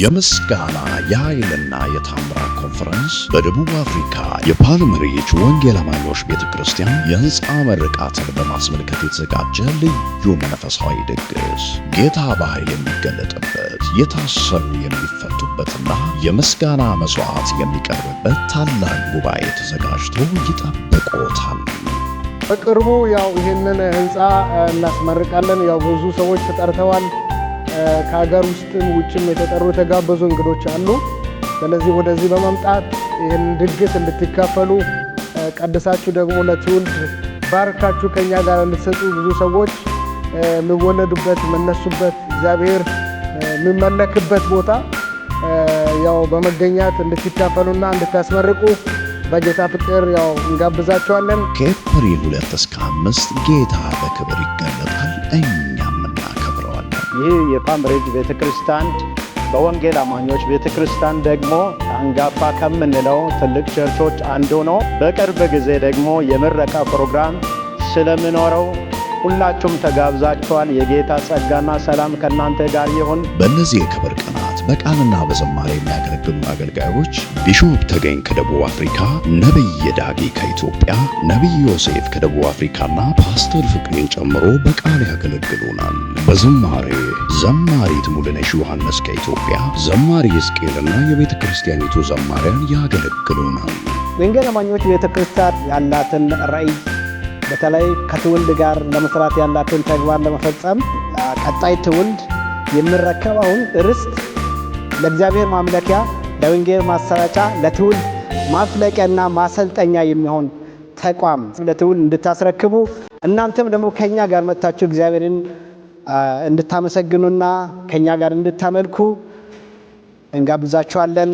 የምስጋና የኃይልና የታምራት ኮንፈረንስ በደቡብ አፍሪካ የፓልም ሪጅ ወንጌል አማኞች ቤተክርስቲያን የህንፃ ምርቃትን በማስመልከት የተዘጋጀ ልዩ መንፈሳዊ ድግስ ጌታ በኃይል የሚገለጥበት የታሰሩ የሚፈቱበትና የምስጋና መስዋዕት የሚቀርብበት ታላቅ ጉባኤ ተዘጋጅቶ ይጠብቆታል። በቅርቡ ይህንን ህንፃ እናስመርቃለን። ብዙ ሰዎች ተጠርተዋል። ከሀገር ውስጥም ውጭም የተጋበዙ እንግዶች አሉ። ስለዚህ ወደዚህ በመምጣት ይህን ድግስ እንድትካፈሉ ቀድሳችሁ ደግሞ ለትውልድ ባርካችሁ ከኛ ጋር እንድትሰጡ ብዙ ሰዎች የሚወለዱበት መነሱበት እግዚአብሔር የሚመለክበት ቦታ በመገኘት እንድትካፈሉና እንድታስመርቁ በጌታ ፍቅር እንጋብዛችኋለን። ከኤፕሪል 2 እስከ 5 ጌታ በክብር ይገለጣል። እኛም እናከብረዋለን። ይህ የፓልም ሪጅ ቤተክርስቲያን በወንጌል አማኞች ቤተክርስቲያን ደግሞ አንጋፋ ከምንለው ትልቅ ቸርቾች አንዱ ነው። በቅርብ ጊዜ ደግሞ የምረቃ ፕሮግራም ስለሚኖረው ሁላችሁም ተጋብዛችኋል። የጌታ ጸጋና ሰላም ከእናንተ ጋር ይሁን። በእነዚህ የክብር ቀናት በቃልና በዝማሬ የሚያገለግሉ አገልጋዮች ቢሾፕ ተገኝ ከደቡብ አፍሪካ፣ ነቢይ ዳጊ ከኢትዮጵያ፣ ነቢይ ዮሴፍ ከደቡብ አፍሪካና ፓስተር ፍቅሬን ጨምሮ በቃል ያገለግሉናል። በዝማሬ ዘማሪት ሙሉነሽ ዮሐንስ ከኢትዮጵያ፣ ዘማሪ ሕዝቅኤልና የቤተ ክርስቲያኒቱ ዘማሪያን ያገለግሉናል። ወንጌል አማኞች ቤተክርስቲያን ያላትን ራዕይ በተለይ ከትውልድ ጋር ለመስራት ያላትን ተግባር ለመፈጸም ቀጣይ ትውልድ የሚረከበውን ርስት ለእግዚአብሔር ማምለኪያ፣ ለወንጌል ማሰራጫ፣ ለትውልድ ማፍለቂያና ማሰልጠኛ የሚሆን ተቋም ለትውልድ እንድታስረክቡ እናንተም ደግሞ ከኛ ጋር መጥታችሁ እግዚአብሔርን እንድታመሰግኑና ከኛ ጋር እንድታመልኩ እንጋብዛችኋለን።